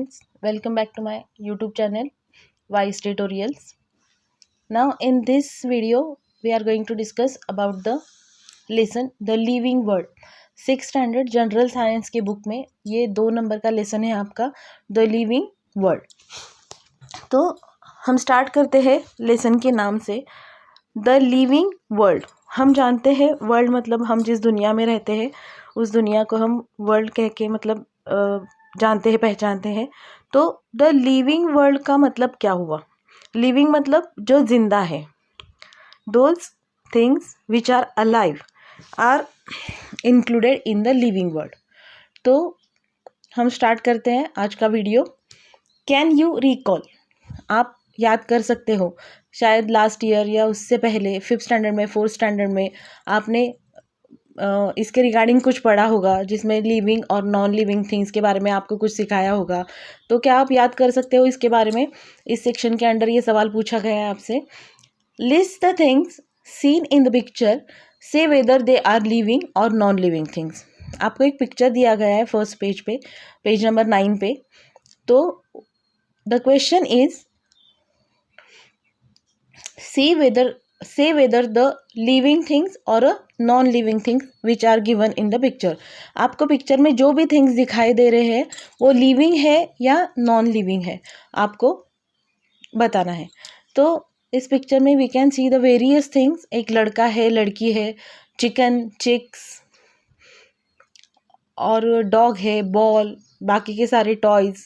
friends, welcome back to my YouTube channel Wise Tutorials. Now in this video we are going to discuss about the lesson The Living World. 6th standard general science के book में ये 2 number का lesson है आपका the living world. तो हम start करते हैं लेसन के नाम से द लिविंग वर्ल्ड. हम जानते हैं वर्ल्ड मतलब हम जिस दुनिया में रहते हैं उस दुनिया को हम वर्ल्ड कह के मतलब जानते हैं, पहचानते हैं. तो द लिविंग वर्ल्ड का मतलब क्या हुआ? लिविंग मतलब जो जिंदा है. Those things which are alive are included in the living world. तो हम स्टार्ट करते हैं आज का वीडियो. Can you recall? आप याद कर सकते हो शायद लास्ट ईयर या उससे पहले 5th स्टैंडर्ड में 4th स्टैंडर्ड में आपने इसके रिगार्डिंग कुछ पढ़ा होगा जिसमें लिविंग और नॉन लिविंग थिंग्स के बारे में आपको कुछ सिखाया होगा. तो क्या आप याद कर सकते हो इसके बारे में? इस सेक्शन के अंडर ये सवाल पूछा गया है आपसे. List the things scene in the picture, से वेदर दे आर लिविंग और नॉन लिविंग थिंग्स. आपको एक पिक्चर दिया गया है फर्स्ट पेज पे, पेज नंबर 9 पे. तो the question is say whether the living things or a non living things which are given in the picture. आपको पिक्चर में जो भी थिंग्स दिखाई दे रहे हैं वो लिविंग है या नॉन लिविंग है, आपको बताना है. तो इस पिक्चर में we can see the various things. एक लड़का है, लड़की है, चिकन, चिक्स और डॉग है, बॉल, बाकी के सारे टॉयज,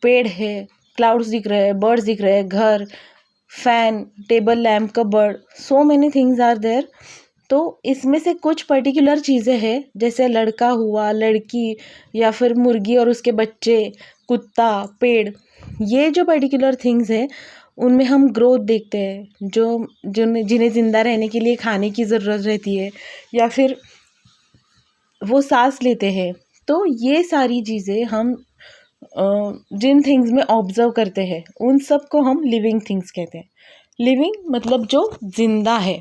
पेड़ है, क्लाउड्स दिख रहे हैं, बर्ड्स दिख रहे हैं, घर, fan, table lamp, cupboard, so many things are there. तो इसमें से कुछ पर्टिकुलर चीज़ें हैं जैसे लड़का हुआ, लड़की या फिर मुर्गी और उसके बच्चे, कुत्ता, पेड़. ये जो पर्टिकुलर थिंग्स हैं उनमें हम ग्रोथ देखते हैं, जिन्हें ज़िंदा रहने के लिए खाने की ज़रूरत रहती है या फिर वो सांस लेते हैं. तो ये सारी चीज़ें हम जिन थिंग्स में ऑब्जर्व करते हैं उन सब को हम लिविंग थिंग्स कहते हैं. लिविंग मतलब जो जिंदा है.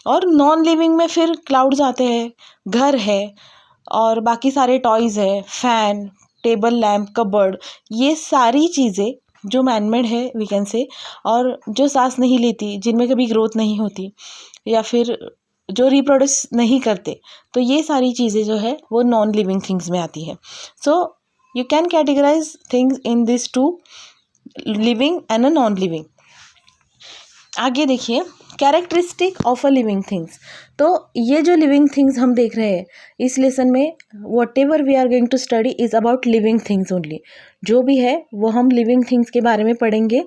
और नॉन लिविंग में फिर क्लाउड्स आते हैं, घर है और बाकी सारे टॉयज़ है, फैन, टेबल लैम्प, कबर्ड. ये सारी चीज़ें जो मैनमेड है वी कैन से, और जो सांस नहीं लेती, जिनमें कभी ग्रोथ नहीं होती या फिर जो रिप्रोड्यूस नहीं करते, तो ये सारी चीज़ें जो है वो नॉन लिविंग थिंग्स में आती है. सो you can categorize things in these two, living and a non living. आगे देखिए characteristic of a living things. तो ये जो लिविंग थिंग्स हम देख रहे हैं इस लेसन में, whatever we are going to study is about living things only. जो भी है वो हम लिविंग थिंग्स के बारे में पढ़ेंगे.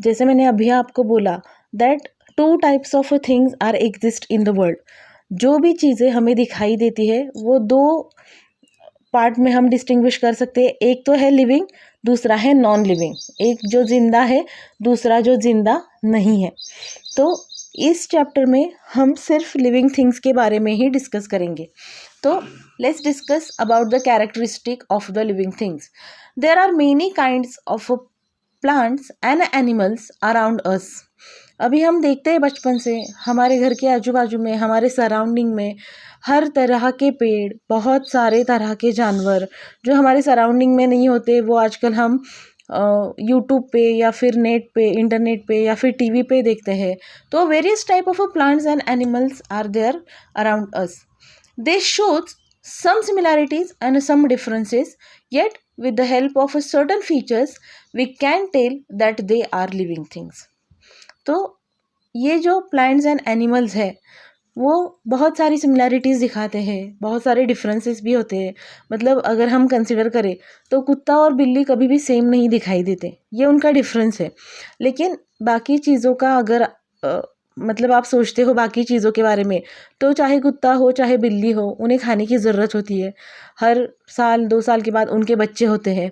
जैसे मैंने अभी आपको बोला that 2 types of things are exist in the world. जो भी चीज़ें हमें दिखाई देती है वो 2 पार्ट में हम डिस्टिंग्विश कर सकते हैं. एक तो है लिविंग, दूसरा है नॉन लिविंग. एक जो जिंदा है, दूसरा जो जिंदा नहीं है. तो इस चैप्टर में हम सिर्फ लिविंग थिंग्स के बारे में ही डिस्कस करेंगे. तो let's discuss about the characteristic of the living things. There are many kinds of plants and animals around us. अभी हम देखते हैं बचपन से हमारे घर के आजू बाजू में, हमारे सराउंडिंग में हर तरह के पेड़, बहुत सारे तरह के जानवर जो हमारे सराउंडिंग में नहीं होते वो आजकल हम यूट्यूब पे या फिर नेट पे, इंटरनेट पे या फिर टीवी पे देखते हैं. तो various type of plants and animals are there around us. They shows some similarities and some differences, yet with the help of certain features we can tell that they are living things. तो ये जो plants and animals है वो बहुत सारी similarities दिखाते हैं, बहुत सारे डिफरेंसेस भी होते हैं. मतलब अगर हम कंसिडर करें तो कुत्ता और बिल्ली कभी भी सेम नहीं दिखाई देते, ये उनका डिफरेंस है. लेकिन बाकी चीज़ों का अगर मतलब आप सोचते हो बाकी चीज़ों के बारे में, तो चाहे कुत्ता हो चाहे बिल्ली हो, उन्हें खाने की ज़रूरत होती है. हर साल 2 साल के बाद उनके बच्चे होते हैं.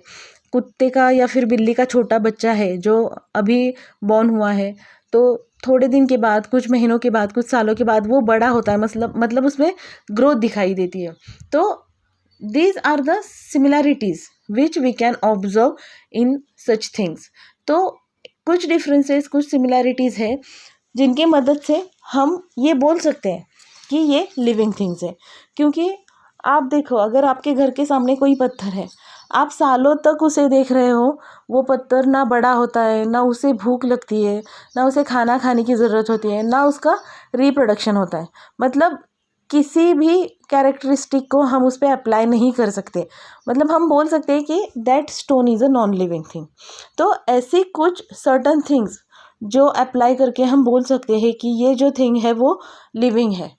कुत्ते का या फिर बिल्ली का छोटा बच्चा है जो अभी बॉर्न हुआ है, तो थोड़े दिन के बाद, कुछ महीनों के बाद, कुछ सालों के बाद वो बड़ा होता है, मतलब उसमें ग्रोथ दिखाई देती है. तो these are the similarities which we can observe in such things. तो कुछ डिफरेंसेस, कुछ सिमिलैरिटीज़ है जिनकी मदद से हम ये बोल सकते हैं कि ये लिविंग थिंग्स है. क्योंकि आप देखो, अगर आपके घर के सामने कोई पत्थर है, आप सालों तक उसे देख रहे हो, वो पत्थर ना बड़ा होता है, ना उसे भूख लगती है, ना उसे खाना खाने की ज़रूरत होती है, ना उसका रिप्रोडक्शन होता है। मतलब किसी भी कैरेक्टरिस्टिक को हम उस पर अप्लाई नहीं कर सकते। मतलब हम बोल सकते हैं कि that stone is a non living thing. तो ऐसी कुछ सर्टन थिंग्स जो अप्लाई करके हम बोल सकते हैं कि ये जो थिंग है वो लिविंग है।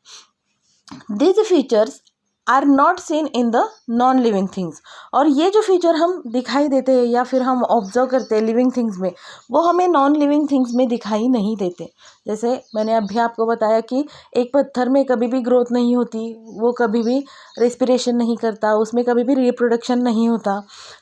These features are not seen in the non living things. और ये जो फीचर हम दिखाई देते हैं या फिर हम ऑब्जर्व करते हैं लिविंग थिंग्स में, वो हमें नॉन लिविंग थिंग्स में दिखाई नहीं देते। जैसे मैंने अभी आपको बताया कि एक पत्थर में कभी भी ग्रोथ नहीं होती, वो कभी भी रेस्पिरेशन नहीं करता, उसमें कभी भी रिप्रोडक्शन नहीं होता।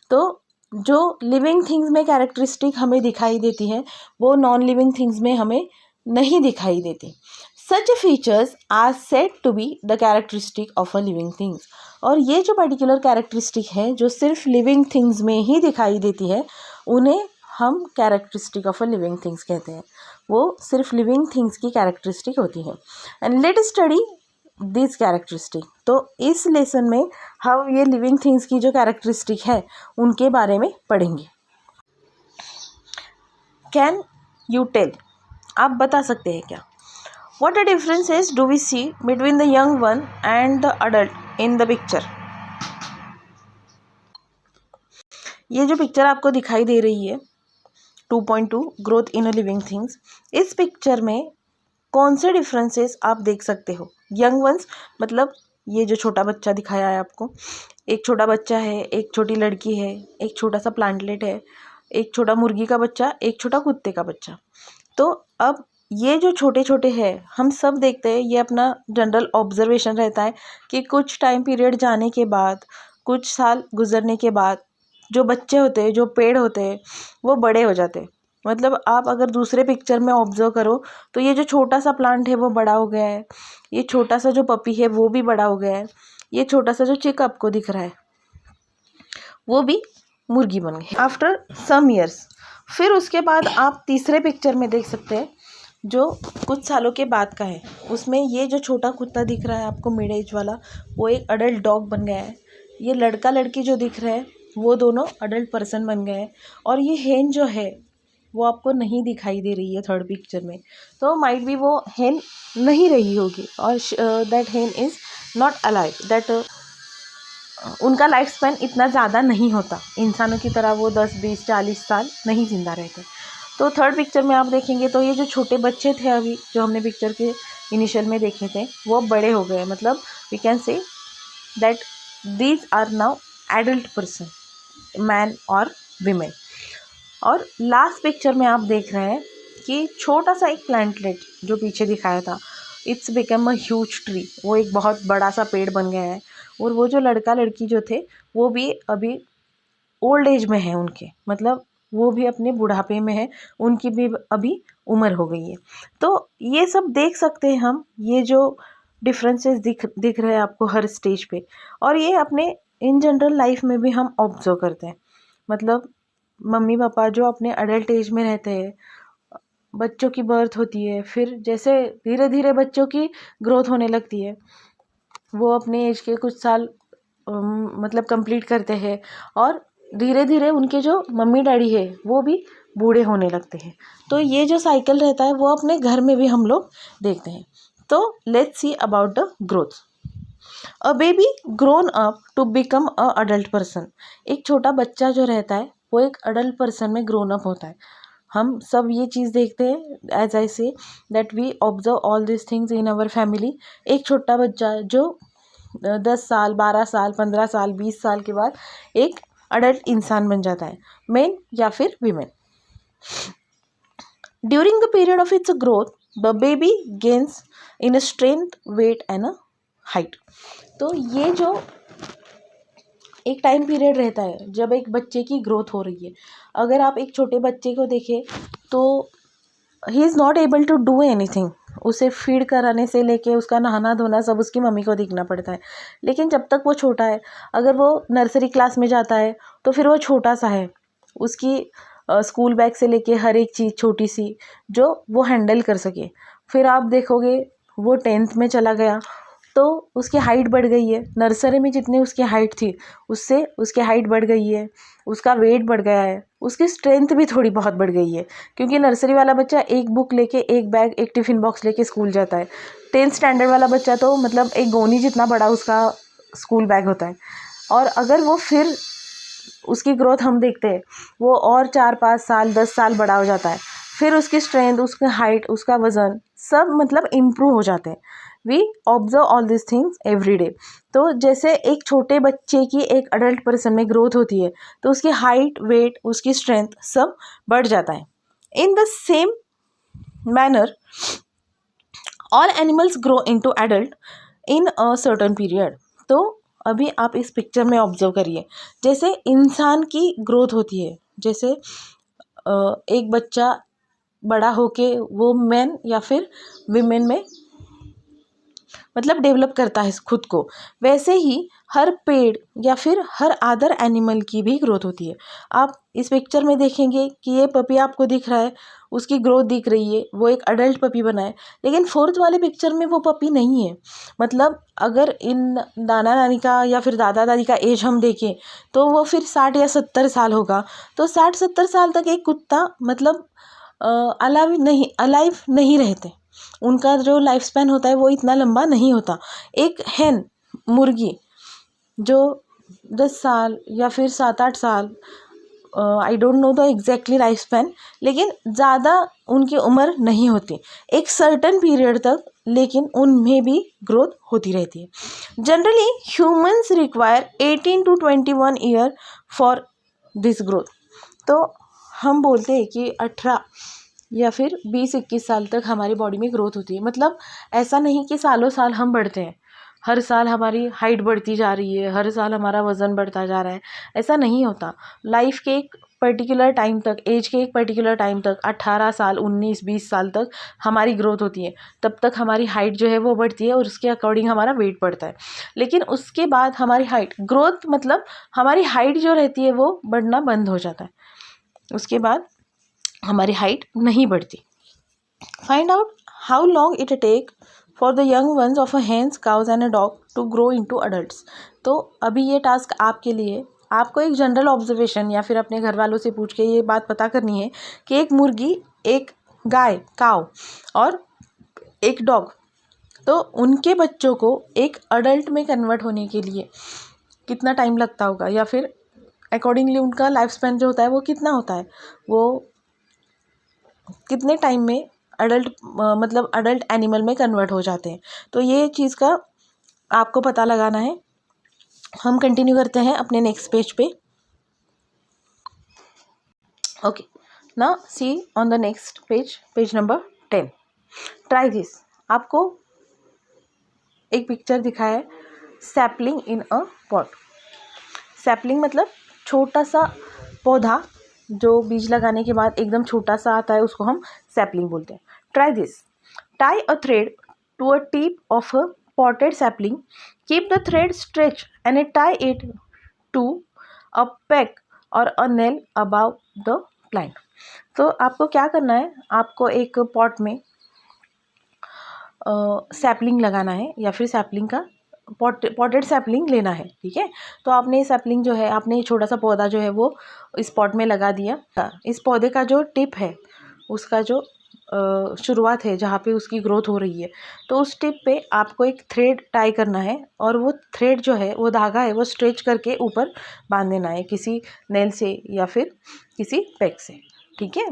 तो जो लिविंग थिंग्स में कैरेक्टरिस्टिक हमें दिखाई देती है वो नॉन लिविंग थिंग्स में हमें नहीं दिखाई देती। Such features are said to be the characteristic of a living things। और ये जो पर्टिकुलर कैरेक्टरिस्टिक है जो सिर्फ लिविंग थिंग्स में ही दिखाई देती है, उन्हें हम characteristic of a living things कहते हैं। वो सिर्फ लिविंग थिंग्स की कैरेक्टरिस्टिक होती है। And let us study this characteristic. तो इस लेसन में हम ये लिविंग थिंग्स की जो कैरेक्टरिस्टिक है उनके बारे में पढ़ेंगे। कैन यू टेल, आप बता सकते हैं क्या, what the differences do we see between the young one and the adult in the picture? ये जो पिक्चर आपको दिखाई दे रही है 2.2 growth in a living things, इस पिक्चर में कौन से डिफरेंसेस आप देख सकते हो? यंग वंस मतलब ये जो छोटा बच्चा दिखाया है आपको, एक छोटा बच्चा है, एक छोटी लड़की है, एक छोटा सा प्लांटलेट है, एक छोटा मुर्गी का बच्चा, एक छोटा कुत्ते का बच्चा। तो अब ये जो छोटे छोटे हैं हम सब देखते हैं, ये अपना जनरल ऑब्जर्वेशन रहता है कि कुछ टाइम पीरियड जाने के बाद, कुछ साल गुजरने के बाद जो बच्चे होते हैं, जो पेड़ होते हैं, वो बड़े हो जाते हैं। मतलब आप अगर दूसरे पिक्चर में ऑब्जर्व करो तो ये जो छोटा सा प्लांट है वो बड़ा हो गया है, ये छोटा सा जो पपी है वो भी बड़ा हो गया है, ये छोटा सा जो चिक आपको दिख रहा है वो भी मुर्गी बन गई आफ्टर सम ईयर्स। फिर उसके बाद आप तीसरे पिक्चर में देख सकते हैं जो कुछ सालों के बाद का है। उसमें ये जो छोटा कुत्ता दिख रहा है आपको मिड एज वाला, वो एक अडल्ट डॉग बन गया है। ये लड़का लड़की जो दिख रहे हैं वो दोनों अडल्ट पर्सन बन गए हैं। और ये हेन जो है वो आपको नहीं दिखाई दे रही है थर्ड पिक्चर में, तो माइट बी वो हेन नहीं रही होगी और दैट हेन इज़ नॉट अलाइव, दैट उनका लाइफ स्पैन इतना ज़्यादा नहीं होता, इंसानों की तरह वो 10, 20, 40 साल नहीं जिंदा रहते। तो थर्ड पिक्चर में आप देखेंगे तो ये जो छोटे बच्चे थे अभी जो हमने पिक्चर के इनिशियल में देखे थे वो बड़े हो गए। मतलब we can say that these are now adult person, man और विमेन। और लास्ट पिक्चर में आप देख रहे हैं कि छोटा सा एक प्लांटलेट जो पीछे दिखाया था, it's become a huge tree, वो एक बहुत बड़ा सा पेड़ बन गया है। और वो जो लड़का लड़की जो थे वो भी अभी ओल्ड एज में है उनके, मतलब वो भी अपने बुढ़ापे में है, उनकी भी अभी उम्र हो गई है। तो ये सब देख सकते हैं हम, ये जो डिफरेंसेस दिख रहे हैं आपको हर स्टेज पे, और ये अपने इन जनरल लाइफ में भी हम ऑब्जर्व करते हैं। मतलब मम्मी पापा जो अपने अडल्ट एज में रहते हैं, बच्चों की बर्थ होती है, फिर जैसे धीरे धीरे बच्चों की ग्रोथ होने लगती है, वो अपने एज के कुछ साल मतलब कंप्लीट करते हैं और धीरे धीरे उनके जो मम्मी डैडी है वो भी बूढ़े होने लगते हैं। तो ये जो साइकिल रहता है वो अपने घर में भी हम लोग देखते हैं। तो let's see about the growth. A baby grown up to become a adult person, एक छोटा बच्चा जो रहता है वो एक अडल्ट पर्सन में ग्रोन अप होता है। हम सब ये चीज़ देखते हैं, as I say that we observe all this things in our family. एक छोटा बच्चा जो 10 साल, 12 साल, 15 साल, 20 साल के बाद एक अडल्ट इंसान बन जाता है, मेन या फिर women. During the period of its growth the baby gains in strength, weight and height. तो ये जो एक टाइम पीरियड रहता है जब एक बच्चे की ग्रोथ हो रही है, अगर आप एक छोटे बच्चे को देखें तो he is not able to do anything. उसे फीड कराने से लेके उसका नहाना धोना सब उसकी मम्मी को देखना पड़ता है। लेकिन जब तक वो छोटा है, अगर वो नर्सरी क्लास में जाता है तो फिर वो छोटा सा है, उसकी स्कूल बैग से लेके हर एक चीज़ छोटी सी जो वो हैंडल कर सके। फिर आप देखोगे वो 10th में चला गया तो उसकी हाइट बढ़ गई है, नर्सरी में जितनी उसकी हाइट थी उससे उसकी हाइट बढ़ गई है, उसका वेट बढ़ गया है, उसकी स्ट्रेंथ भी थोड़ी बहुत बढ़ गई है, क्योंकि नर्सरी वाला बच्चा एक बुक लेके, एक बैग, एक टिफ़िन बॉक्स लेके स्कूल जाता है। 10th स्टैंडर्ड वाला बच्चा तो मतलब एक गोनी जितना बड़ा उसका स्कूल बैग होता है। और अगर वो फिर उसकी ग्रोथ हम देखते हैं, वो और 4-5 साल 10 साल बड़ा हो जाता है, फिर उसकी स्ट्रेंथ, उसकी हाइट, उसका वज़न सब मतलब इम्प्रूव हो जाते हैं। We observe all this things every day. तो जैसे एक छोटे बच्चे की एक अडल्ट पर्सन में ग्रोथ होती है, तो उसकी हाइट, वेट, उसकी स्ट्रेंथ सब बढ़ जाता है। In the same manner all animals grow into adult in a certain period. तो अभी आप इस पिक्चर में ऑब्जर्व करिए, जैसे इंसान की ग्रोथ होती है, जैसे एक बच्चा बड़ा होके वो मैन या फिर विमेन में मतलब डेवलप करता है खुद को, वैसे ही हर पेड़ या फिर हर अदर एनिमल की भी ग्रोथ होती है। आप इस पिक्चर में देखेंगे कि ये पपी आपको दिख रहा है, उसकी ग्रोथ दिख रही है, वो एक अडल्ट पपी बना है, लेकिन फोर्थ वाले पिक्चर में वो पपी नहीं है। मतलब अगर इन नाना नानी का या फिर दादा दादी का एज हम देखें तो वो फिर 60 या 70 साल होगा। तो 60-70 साल तक एक कुत्ता मतलब अलाइव नहीं रहते, उनका जो लाइफ स्पैन होता है वो इतना लंबा नहीं होता। एक हैन, मुर्गी जो 10 साल या फिर 7-8 साल, I don't know the exactly life span, लेकिन ज़्यादा उनकी उम्र नहीं होती एक सर्टन पीरियड तक, लेकिन उनमें भी ग्रोथ होती रहती है। Generally humans require 18 to 21 year for this growth. तो हम बोलते हैं कि 18 या फिर 20-21 साल तक हमारी बॉडी में ग्रोथ होती है। मतलब ऐसा नहीं कि सालों साल हम बढ़ते हैं, हर साल हमारी हाइट बढ़ती जा रही है, हर साल हमारा वज़न बढ़ता जा रहा है, ऐसा नहीं होता। लाइफ के एक पर्टिकुलर टाइम तक, एज के एक पर्टिकुलर टाइम तक, 18 साल, 19-20 साल तक हमारी ग्रोथ होती है। तब तक हमारी हाइट जो है वो बढ़ती है और उसके अकॉर्डिंग हमारा वेट बढ़ता है। लेकिन उसके बाद हमारी हाइट ग्रोथ मतलब हमारी हाइट जो रहती है वो बढ़ना बंद हो जाता है, उसके बाद हमारी हाइट नहीं बढ़ती। Find out how long it take for the young ones of a hens, cows and a dog to grow into adults. तो अभी ये टास्क आपके लिए, आपको एक जनरल ऑब्जर्वेशन या फिर अपने घर वालों से पूछ के ये बात पता करनी है कि एक मुर्गी, एक गाय, काव और एक डॉग, तो उनके बच्चों को एक अडल्ट में कन्वर्ट होने के लिए कितना टाइम लगता होगा, या फिर अकॉर्डिंगली उनका लाइफ स्पैन जो होता है वो कितना होता है, वो कितने टाइम में अडल्ट मतलब अडल्ट एनिमल में कन्वर्ट हो जाते हैं। तो ये चीज़ का आपको पता लगाना है। हम कंटिन्यू करते हैं अपने नेक्स्ट पेज पे। Okay, now see on the next page, page number 10। Try this. आपको एक पिक्चर दिखा है, सैपलिंग इन अ पॉट। सैपलिंग मतलब छोटा सा पौधा जो बीज लगाने के बाद एकदम छोटा सा आता है, उसको हम सैपलिंग बोलते हैं। Try this. Tie a thread to a tip of a potted sapling, keep the thread stretch and tie it to a peg और a nail above the plant. तो आपको क्या करना है, आपको एक पॉट में सैपलिंग लगाना है या फिर सैपलिंग का पॉटेड सैपलिंग लेना है, ठीक है। तो आपने सैपलिंग जो है, आपने छोटा सा पौधा जो है वो इस पॉट में लगा दिया। इस पौधे का जो टिप है, उसका जो शुरुआत है जहाँ पे उसकी ग्रोथ हो रही है, तो उस टिप पे आपको एक थ्रेड टाई करना है, और वो थ्रेड जो है, वो धागा है, वो स्ट्रेच करके ऊपर बांध देना है किसी नेल से या फिर किसी पेग से, ठीक है।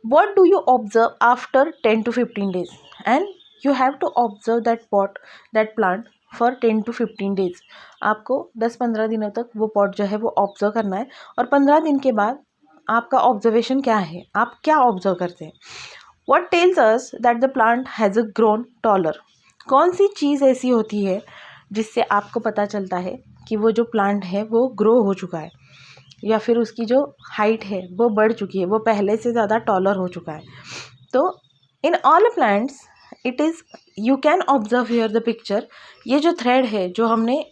What do you observe after 10 to 15 days? And you have to observe that plant for 10 to 15 days. आपको 10-15 दिनों तक वो पॉट जो है वो ऑब्जर्व करना है, और 15 दिन के बाद आपका ऑब्जर्वेशन क्या है, आप क्या ऑब्जर्व करते हैं। What tells us that the plant has grown taller? कौन सी चीज़ ऐसी होती है जिससे आपको पता चलता है कि वो जो प्लांट है वो ग्रो हो चुका है, या फिर उसकी जो हाइट है वो बढ़ चुकी है, वो पहले से ज़्यादा टॉलर हो चुका है। तो in all plants it is, you can observe here the picture. ये जो थ्रेड है जो हमने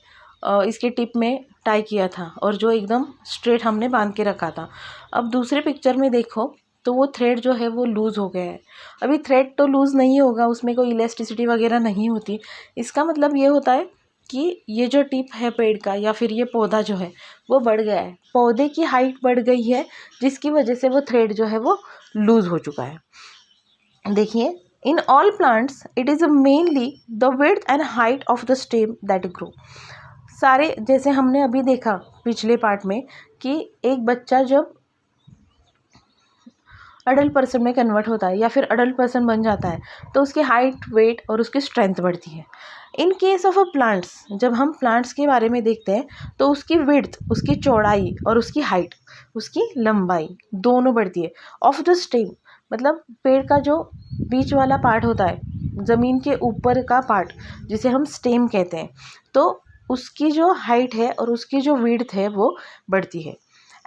इसके टिप में टाई किया था और जो एकदम स्ट्रेट हमने बांध के रखा था, अब दूसरे पिक्चर में देखो तो वो थ्रेड जो है वो लूज़ हो गया है। अभी थ्रेड तो लूज़ नहीं होगा, उसमें कोई इलास्टिसिटी वगैरह नहीं होती। इसका मतलब ये होता है कि ये जो टिप है पेड़ का या फिर ये पौधा जो है वो बढ़ गया है, पौधे की हाइट बढ़ गई है, जिसकी वजह से वो थ्रेड जो है वो लूज़ हो चुका है। देखिए, in all plants it is mainly the width and height of the stem that grow. सारे, जैसे हमने अभी देखा पिछले पार्ट में कि एक बच्चा जब अडल्ट पर्सन में कन्वर्ट होता है या फिर अडल्ट पर्सन बन जाता है तो उसकी हाइट, वेट और उसकी स्ट्रेंथ बढ़ती है। In case of a plants, जब हम प्लांट्स के बारे में देखते हैं तो उसकी विड्थ, उसकी चौड़ाई और उसकी हाइट, उसकी लंबाई दोनों बढ़ती है। ऑफ द स्टेम मतलब पेड़ का जो बीच वाला पार्ट होता है, ज़मीन के ऊपर का पार्ट जिसे हम स्टेम कहते हैं, तो उसकी जो हाइट है और उसकी जो विड्थ है वो बढ़ती है।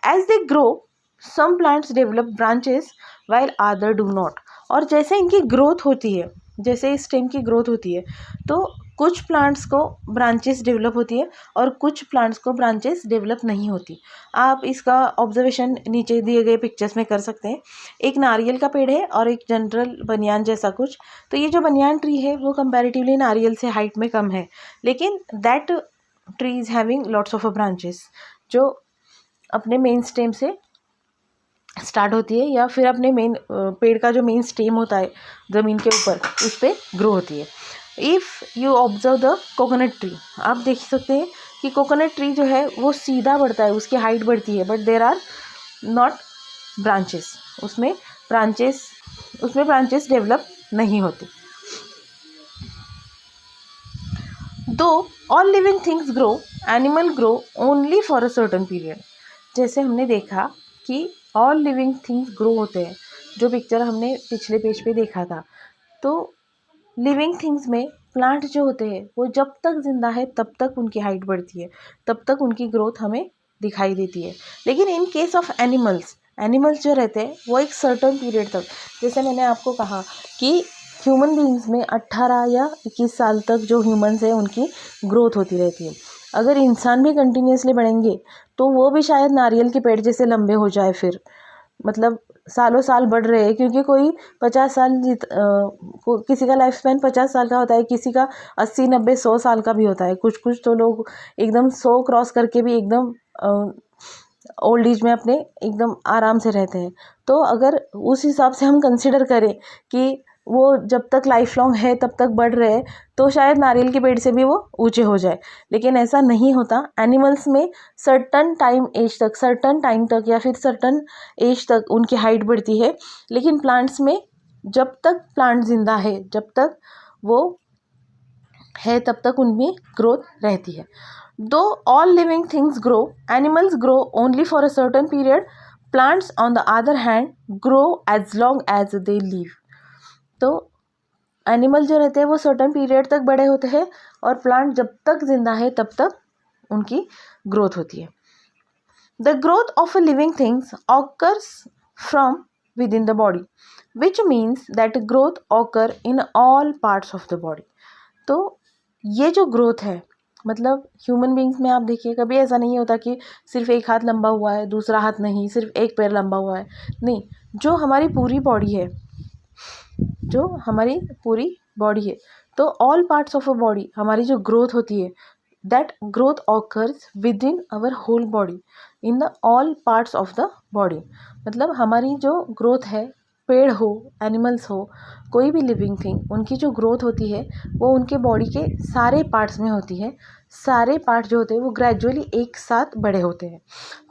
As they grow some plants develop branches while other do not. और जैसे इनकी ग्रोथ होती है, जैसे इस स्टेम की ग्रोथ होती है, तो कुछ प्लांट्स को ब्रांचेस डेवलप होती है और कुछ प्लांट्स को ब्रांचेस डेवलप नहीं होती। आप इसका ऑब्जर्वेशन नीचे दिए गए पिक्चर्स में कर सकते हैं। एक नारियल का पेड़ है और एक जनरल बनियान जैसा कुछ। तो ये जो बनियान ट्री है वो कंपैरेटिवली नारियल से हाइट में कम है, लेकिन that tree is having lots of branches, जो अपने मेन स्टेम से स्टार्ट होती है या फिर अपने मेन पेड़ का जो मेन स्टेम होता है ज़मीन के ऊपर, उस पर ग्रो होती है। If you observe the coconut tree, आप देख सकते हैं कि कोकोनट ट्री जो है वो सीधा बढ़ता है, उसकी हाइट बढ़ती है, but there are not branches, उसमें ब्रांचेस डेवलप नहीं होती। Though all living things grow, animal grow only for a certain period. जैसे हमने देखा कि ऑल लिविंग थिंग्स ग्रो होते हैं, जो पिक्चर हमने पिछले पेज पे देखा था। तो लिविंग थिंग्स में प्लांट जो होते हैं वो जब तक जिंदा है तब तक उनकी हाइट बढ़ती है, तब तक उनकी ग्रोथ हमें दिखाई देती है। लेकिन इन केस ऑफ एनिमल्स जो रहते हैं वो एक सर्टेन पीरियड तक, जैसे मैंने आपको कहा कि ह्यूमन बींग्स में 18 या 21 साल तक जो ह्यूमंस हैं उनकी ग्रोथ होती रहती है। अगर इंसान भी कंटिन्यूसली बढ़ेंगे तो वो भी शायद नारियल के पेड़ जैसे लंबे हो जाए, फिर मतलब सालों साल बढ़ रहे हैं, क्योंकि कोई 50 साल किसी का लाइफ स्पैन 50 साल का होता है, किसी का 80, 90, 100 साल का भी होता है। कुछ तो लोग एकदम 100 क्रॉस करके भी एकदम ओल्ड एज में अपने एकदम आराम से रहते हैं। तो अगर उस हिसाब से हम कंसिडर करें कि वो जब तक लाइफ लॉन्ग है तब तक बढ़ रहे हैं, तो शायद नारियल के पेड़ से भी वो ऊंचे हो जाए, लेकिन ऐसा नहीं होता। एनिमल्स में सर्टन टाइम तक या फिर सर्टन एज तक उनकी हाइट बढ़ती है, लेकिन प्लांट्स में जब तक प्लांट जिंदा है, जब तक वो है, तब तक उनमें ग्रोथ रहती है। Though all living things grow, animals grow only for a certain period, plants on the other hand grow as long as they live. तो एनिमल जो रहते हैं वो सर्टन पीरियड तक बड़े होते हैं और प्लांट जब तक जिंदा है तब तक उनकी ग्रोथ होती है। The growth of a living things occurs from with in the body, which means that growth occur in all parts of the body. तो ये जो ग्रोथ है, मतलब ह्यूमन बींग्स में आप देखिए कभी ऐसा नहीं होता कि सिर्फ एक हाथ लंबा हुआ है, दूसरा हाथ नहीं, सिर्फ एक पैर लंबा हुआ है, नहीं। जो हमारी पूरी बॉडी है, तो all parts of a body, हमारी जो ग्रोथ होती है, that growth occurs within our whole body, in the all parts of the body. मतलब हमारी जो ग्रोथ है, पेड़ हो, एनिमल्स हो, कोई भी लिविंग थिंग, उनकी जो ग्रोथ होती है वो उनके बॉडी के सारे पार्ट्स में होती है। सारे पार्ट जो होते हैं वो ग्रेजुअली एक साथ बड़े होते हैं।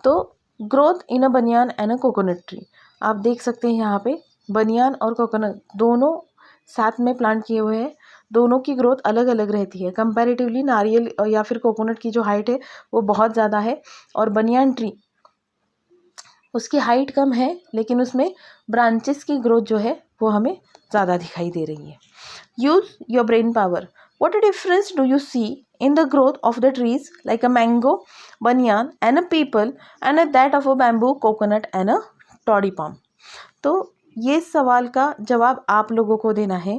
तो ग्रोथ इन अ बनियान एंड अ कोकोनट ट्री, आप देख सकते हैं यहाँ पे बनियान और कोकोनट दोनों साथ में प्लांट किए हुए हैं। दोनों की ग्रोथ अलग अलग रहती है। कंपैरेटिवली नारियल या फिर कोकोनट की जो हाइट है वो बहुत ज़्यादा है, और बनियान ट्री उसकी हाइट कम है, लेकिन उसमें ब्रांचेस की ग्रोथ जो है वो हमें ज़्यादा दिखाई दे रही है। Use your brain power, what a difference do you see in the growth of the trees like a mango, banyan and a peepal and that of a bamboo, coconut and a toddy palm. तो ये सवाल का जवाब आप लोगों को देना है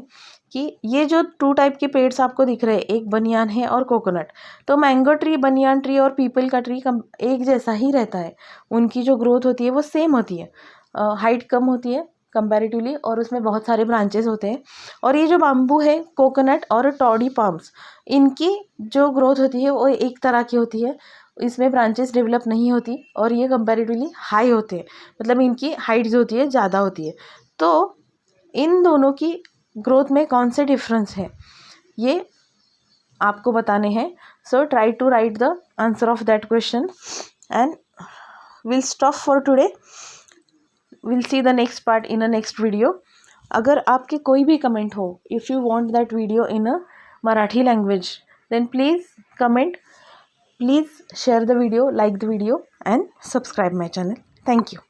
कि ये जो 2 टाइप के पेड्स आपको दिख रहे हैं, एक बनियान है और कोकोनट, तो मैंगो ट्री, बनियान ट्री और पीपल का ट्री एक जैसा ही रहता है, उनकी जो ग्रोथ होती है वो सेम होती है। हाइट कम होती है कंपैरेटिवली, और उसमें बहुत सारे ब्रांचेस होते हैं। और ये जो बाम्बू है, कोकोनट और टॉडी पाम्स, इनकी जो ग्रोथ होती है वो एक तरह की होती है, इसमें ब्रांचेस डेवलप नहीं होती और ये कंपैरेटिवली हाई होते हैं, मतलब इनकी हाइट जो होती है ज़्यादा होती है। तो इन दोनों की ग्रोथ में कौन से डिफरेंस है ये आपको बताने हैं। So try to write the answer of that question and will stop for today. Will see the next part in a next video. अगर आपके कोई भी कमेंट हो, if you want that video in a Marathi language, then please comment, please share the video, like the video and subscribe my channel. Thank you.